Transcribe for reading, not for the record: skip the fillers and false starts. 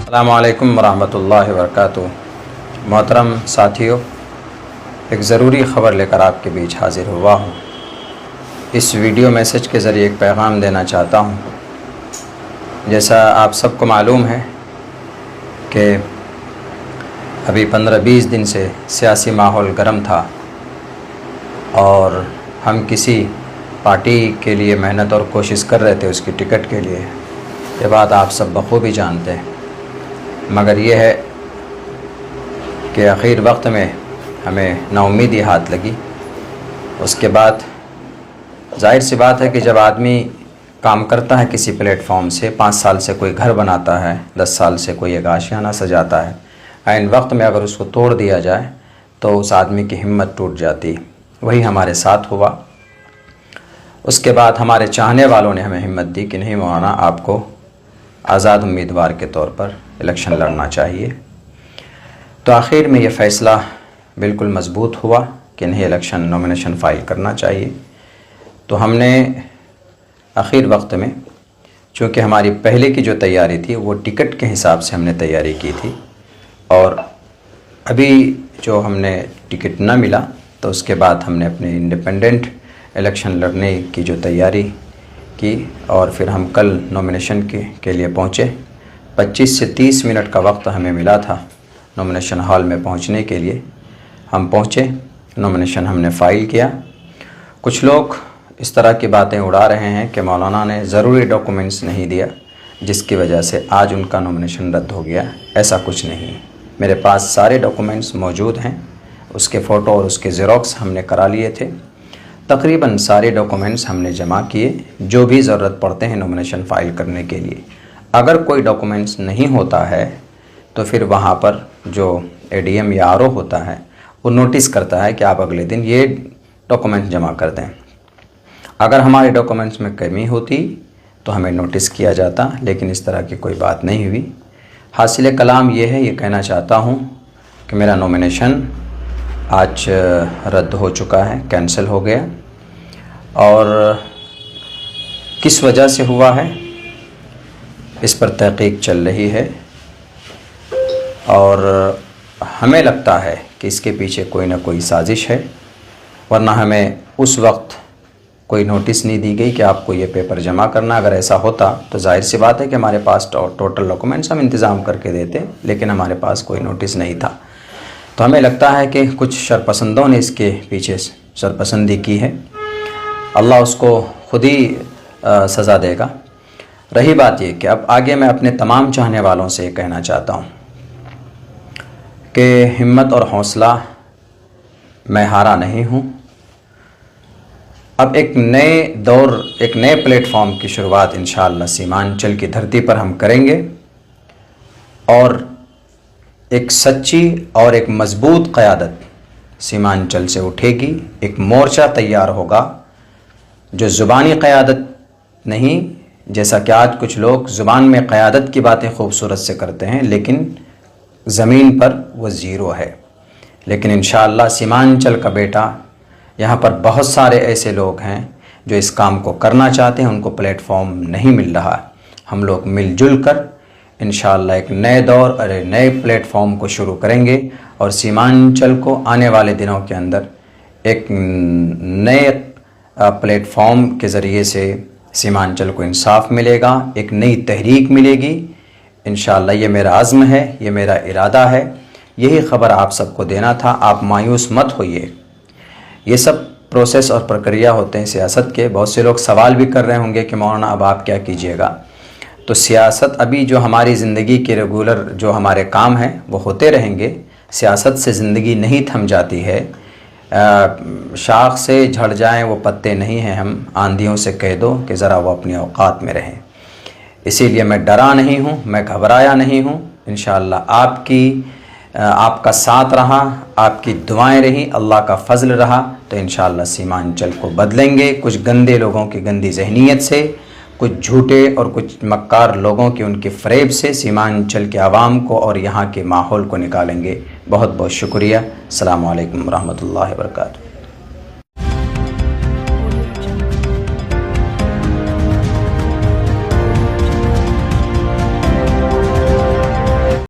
अस्सलामु अलैकुम वरहमतुल्लाहि वबरकातुहू। मोहतरम साथियों, एक ज़रूरी ख़बर लेकर आपके बीच हाज़िर हुआ हूँ। इस वीडियो मैसेज के ज़रिए एक पैगाम देना चाहता हूँ। जैसा आप सबको मालूम है कि अभी 15-20 दिन से सियासी माहौल गर्म था और हम किसी पार्टी के लिए मेहनत और कोशिश कर रहे थे उसकी टिकट के लिए। ये बात आप सब बखूबी जानते हैं, मगर ये है कि आखिर वक्त में हमें नाउम्मीदी हाथ लगी। उसके बाद जाहिर सी बात है कि जब आदमी काम करता है किसी प्लेटफॉर्म से, 5 साल से कोई घर बनाता है, 10 साल से कोई एक आशियाना सजाता है, ऐन वक्त में अगर उसको तोड़ दिया जाए तो उस आदमी की हिम्मत टूट जाती। वही हमारे साथ हुआ। उसके बाद हमारे चाहने वालों ने हमें हिम्मत दी कि नहीं मौलाना, आपको आज़ाद उम्मीदवार के तौर पर इलेक्शन लड़ना चाहिए। तो आखिर में ये फ़ैसला बिल्कुल मजबूत हुआ कि नहीं, इलेक्शन नॉमिनेशन फ़ाइल करना चाहिए। तो हमने आखिर वक्त में, चूँकि हमारी पहले की जो तैयारी थी वो टिकट के हिसाब से हमने तैयारी की थी, और अभी जो हमने टिकट न मिला तो उसके बाद हमने अपने इंडिपेंडेंट इलेक्शन लड़ने की जो तैयारी की, और फिर हम कल नॉमिनेशन के लिए पहुँचे। 25 से 30 मिनट का वक्त हमें मिला था नॉमिनेशन हॉल में पहुँचने के लिए। हम पहुँचे, नॉमिनेशन हमने फ़ाइल किया। कुछ लोग इस तरह की बातें उड़ा रहे हैं कि मौलाना ने ज़रूरी डॉक्यूमेंट्स नहीं दिया जिसकी वजह से आज उनका नॉमिनेशन रद्द हो गया। ऐसा कुछ नहीं, मेरे पास सारे डॉक्यूमेंट्स मौजूद हैं। उसके फ़ोटो और उसके ज़ेरॉक्स हमने करा लिए थे। तकरीबन सारे डॉक्यूमेंट्स हमने जमा किए जो भी ज़रूरत पड़ते हैं नॉमिनेशन फ़ाइल करने के लिए। अगर कोई डॉक्यूमेंट्स नहीं होता है तो फिर वहाँ पर जो एडीएम या आरओ होता है वो नोटिस करता है कि आप अगले दिन ये डॉक्यूमेंट जमा कर दें। अगर हमारे डॉक्यूमेंट्स में कमी होती तो हमें नोटिस किया जाता, लेकिन इस तरह की कोई बात नहीं हुई। हासिल कलाम ये है, ये कहना चाहता हूँ कि मेरा नॉमिनेशन आज रद्द हो चुका है, कैंसिल हो गया। और किस वजह से हुआ है इस पर तहकीक चल रही है, और हमें लगता है कि इसके पीछे कोई ना कोई साजिश है, वरना हमें उस वक्त कोई नोटिस नहीं दी गई कि आपको ये पेपर जमा करना। अगर ऐसा होता तो जाहिर सी बात है कि हमारे पास टोटल डॉक्यूमेंट्स हम इंतज़ाम करके देते, लेकिन हमारे पास कोई नोटिस नहीं था। तो हमें लगता है कि कुछ शरपसंदों ने इसके पीछे शरपसंदी की है। अल्लाह उसको खुद ही सज़ा देगा। रही बात ये कि अब आगे मैं अपने तमाम चाहने वालों से कहना चाहता हूँ कि हिम्मत और हौसला, मैं हारा नहीं हूँ। अब एक नए दौर, एक नए प्लेटफॉर्म की शुरुआत इंशाअल्लाह सीमांचल की धरती पर हम करेंगे, और एक सच्ची और एक मज़बूत क़यादत सीमांचल से उठेगी। एक मोर्चा तैयार होगा जो ज़ुबानी क़यादत नहीं, जैसा कि आज कुछ लोग ज़ुबान में क़यादत की बातें खूबसूरत से करते हैं लेकिन ज़मीन पर वो ज़ीरो है। लेकिन इंशाअल्लाह सीमांचल का बेटा, यहाँ पर बहुत सारे ऐसे लोग हैं जो इस काम को करना चाहते हैं, उनको प्लेटफॉर्म नहीं मिल रहा। हम लोग मिलजुल कर इंशाअल्लाह एक नए दौर और एक नए प्लेटफॉर्म को शुरू करेंगे, और सीमांचल को आने वाले दिनों के अंदर एक नए प्लेटफॉर्म के ज़रिए से सीमांचल को इंसाफ मिलेगा, एक नई तहरीक मिलेगी इंशाअल्लाह। ये मेरा अज़्म है, ये मेरा इरादा है। यही ख़बर आप सबको देना था। आप मायूस मत होइए। ये सब प्रोसेस और प्रक्रिया होते हैं सियासत के। बहुत से लोग सवाल भी कर रहे होंगे कि मौलाना अब आप क्या कीजिएगा। तो सियासत, अभी जो हमारी ज़िंदगी के रेगुलर जो हमारे काम हैं वो होते रहेंगे। सियासत से ज़िंदगी नहीं थम जाती है। शाख से झड़ जाएं वो पत्ते नहीं हैं हम, आंधियों से कह दो कि ज़रा वो अपनी औकात में रहें। इसीलिए मैं डरा नहीं हूँ, मैं घबराया नहीं हूँ। इंशाअल्लाह आपका साथ रहा, आपकी दुआएं रही, अल्लाह का फ़ज़ल रहा, तो इंशाअल्लाह सीमांचल को बदलेंगे। कुछ गंदे लोगों की गंदी जहनीत से, कुछ झूठे और कुछ मक्कार लोगों की उनके फ़रेब से सीमांचल के आवाम को और यहाँ के माहौल को निकालेंगे। बहुत बहुत शुक्रिया। अस्सलामु अलैकुम रहमतुल्लाहि व बरकातुहू।